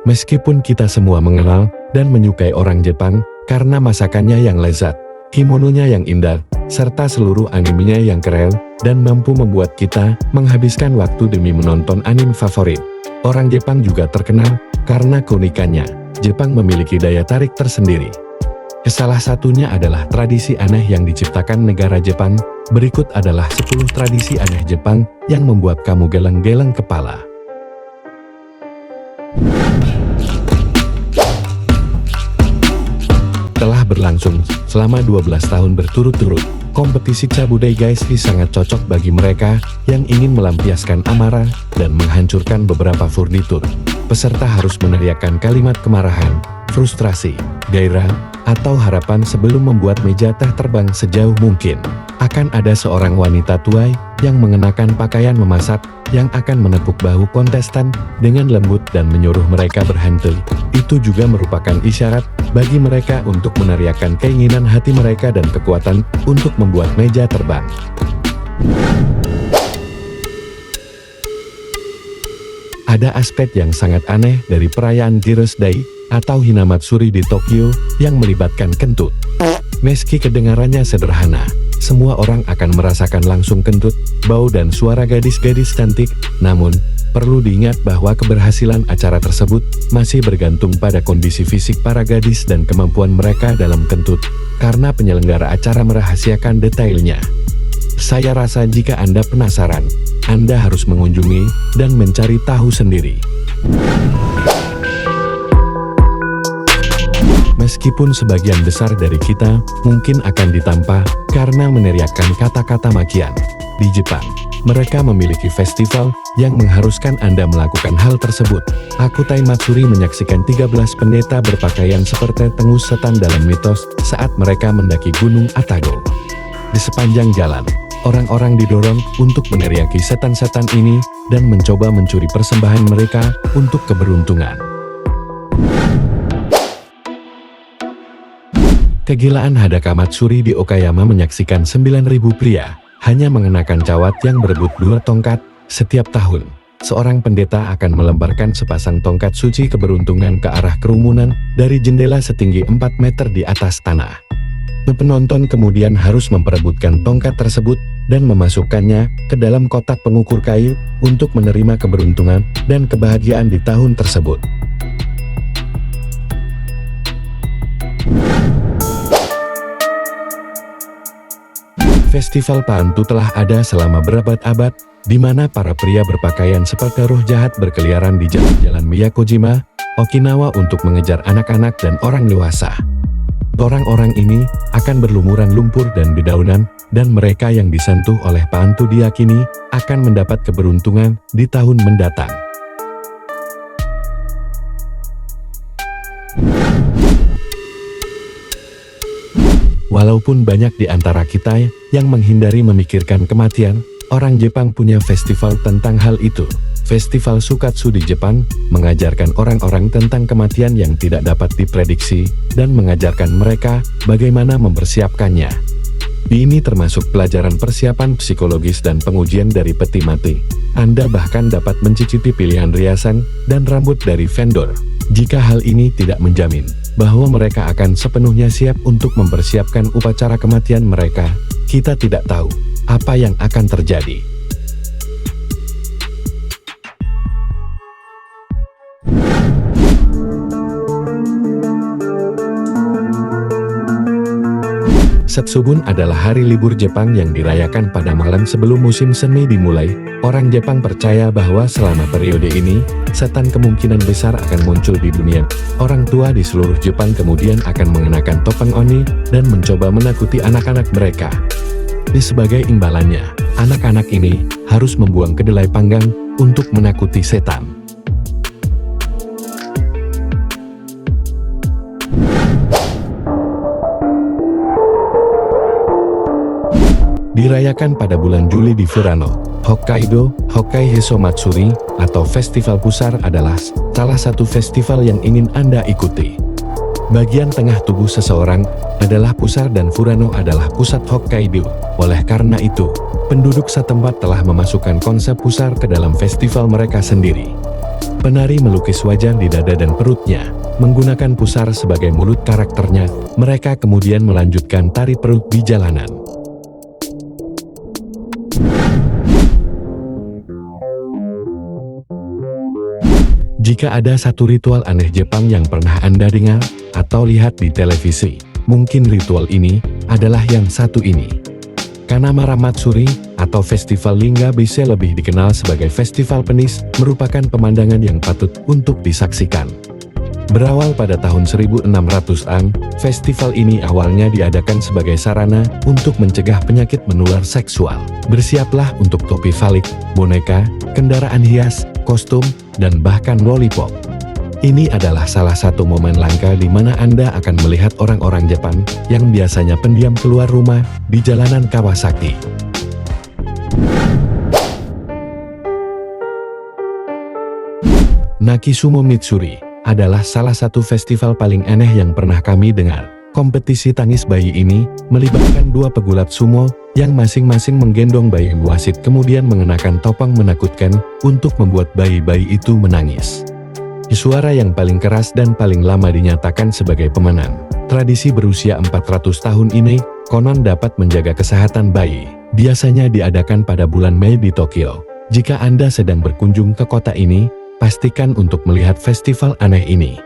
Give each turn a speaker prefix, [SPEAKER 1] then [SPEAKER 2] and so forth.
[SPEAKER 1] Meskipun kita semua mengenal dan menyukai orang Jepang karena masakannya yang lezat, kimononya yang indah, serta seluruh animenya yang keren dan mampu membuat kita menghabiskan waktu demi menonton anime favorit. Orang Jepang juga terkenal karena keunikannya. Jepang memiliki daya tarik tersendiri. Salah satunya adalah tradisi aneh yang diciptakan negara Jepang. Berikut adalah 10 tradisi aneh Jepang yang membuat kamu geleng-geleng kepala. Telah berlangsung selama 12 tahun berturut-turut, kompetisi Cabudai Gaeshi sangat cocok bagi mereka yang ingin melampiaskan amarah dan menghancurkan beberapa furnitur. Peserta harus meneriakkan kalimat kemarahan, frustrasi, gairah, atau harapan sebelum membuat meja teh terbang sejauh mungkin. Akan ada seorang wanita tua yang mengenakan pakaian memasak yang akan menepuk bahu kontestan dengan lembut dan menyuruh mereka berhenti. Itu juga merupakan isyarat bagi mereka untuk meneriakkan keinginan hati mereka dan kekuatan untuk membuat meja terbang. Ada aspek yang sangat aneh dari perayaan Girls' Day atau Hinamatsuri di Tokyo yang melibatkan kentut. Meski kedengarannya sederhana, semua orang akan merasakan langsung kentut, bau dan suara gadis-gadis cantik. Namun, perlu diingat bahwa keberhasilan acara tersebut masih bergantung pada kondisi fisik para gadis dan kemampuan mereka dalam kentut, karena penyelenggara acara merahasiakan detailnya. Saya rasa jika Anda penasaran, Anda harus mengunjungi dan mencari tahu sendiri. Meskipun sebagian besar dari kita mungkin akan ditampa karena meneriakkan kata-kata makian. Di Jepang, mereka memiliki festival yang mengharuskan Anda melakukan hal tersebut. Akutai Matsuri menyaksikan 13 pendeta berpakaian seperti tengus setan dalam mitos saat mereka mendaki Gunung Atago. Di sepanjang jalan, orang-orang didorong untuk meneriaki setan-setan ini dan mencoba mencuri persembahan mereka untuk keberuntungan. Kegilaan Hadaka Matsuri di Okayama menyaksikan 9.000 pria hanya mengenakan cawat yang berebut 2 tongkat. Setiap tahun, seorang pendeta akan melemparkan sepasang tongkat suci keberuntungan ke arah kerumunan dari jendela setinggi 4 meter di atas tanah. Penonton kemudian harus memperebutkan tongkat tersebut dan memasukkannya ke dalam kotak pengukur kayu untuk menerima keberuntungan dan kebahagiaan di tahun tersebut. Festival Paantu telah ada selama berabad-abad, di mana para pria berpakaian seperti roh jahat berkeliaran di jalan-jalan Miyakojima, Okinawa untuk mengejar anak-anak dan orang dewasa. Orang-orang ini akan berlumuran lumpur dan dedaunan, dan mereka yang disentuh oleh Paantu diyakini akan mendapat keberuntungan di tahun mendatang. Walaupun banyak di antara kita yang menghindari memikirkan kematian, orang Jepang punya festival tentang hal itu. Festival Sukatsu di Jepang mengajarkan orang-orang tentang kematian yang tidak dapat diprediksi dan mengajarkan mereka bagaimana mempersiapkannya. Ini termasuk pelajaran persiapan psikologis dan pengujian dari peti mati. Anda bahkan dapat mencicipi pilihan riasan dan rambut dari vendor. Jika hal ini tidak menjamin bahwa mereka akan sepenuhnya siap untuk mempersiapkan upacara kematian mereka, kita tidak tahu apa yang akan terjadi. Setsubun adalah hari libur Jepang yang dirayakan pada malam sebelum musim semi dimulai. Orang Jepang percaya bahwa selama periode ini, setan kemungkinan besar akan muncul di dunia. Orang tua di seluruh Jepang kemudian akan mengenakan topeng oni dan mencoba menakuti anak-anak mereka. Sebagai imbalannya, anak-anak ini harus membuang kedelai panggang untuk menakuti setan. Dirayakan pada bulan Juli di Furano, Hokkaido. Hokkai Heso Matsuri atau Festival Pusar adalah salah satu festival yang ingin Anda ikuti. Bagian tengah tubuh seseorang adalah pusar dan Furano adalah pusat Hokkaido. Oleh karena itu, penduduk setempat telah memasukkan konsep pusar ke dalam festival mereka sendiri. Penari melukis wajah di dada dan perutnya, menggunakan pusar sebagai mulut karakternya. Mereka kemudian melanjutkan tari perut di jalanan. Jika ada satu ritual aneh Jepang yang pernah Anda dengar atau lihat di televisi, mungkin ritual ini adalah yang satu ini. Kanamara Matsuri atau Festival Lingga bisa lebih dikenal sebagai Festival Penis, merupakan pemandangan yang patut untuk disaksikan. Berawal pada tahun 1600-an, festival ini awalnya diadakan sebagai sarana untuk mencegah penyakit menular seksual. Bersiaplah untuk topi falik, boneka, kendaraan hias, kostum, dan bahkan lollipop. Ini adalah salah satu momen langka di mana Anda akan melihat orang-orang Jepang yang biasanya pendiam keluar rumah di jalanan Kawasaki. Nakisumo Mitsuri adalah salah satu festival paling aneh yang pernah kami dengar. Kompetisi tangis bayi ini melibatkan dua pegulat sumo yang masing-masing menggendong bayi wasit kemudian mengenakan topeng menakutkan untuk membuat bayi-bayi itu menangis. Suara yang paling keras dan paling lama dinyatakan sebagai pemenang. Tradisi berusia 400 tahun ini konon dapat menjaga kesehatan bayi. Biasanya diadakan pada bulan Mei di Tokyo. Jika Anda sedang berkunjung ke kota ini, pastikan untuk melihat festival aneh ini.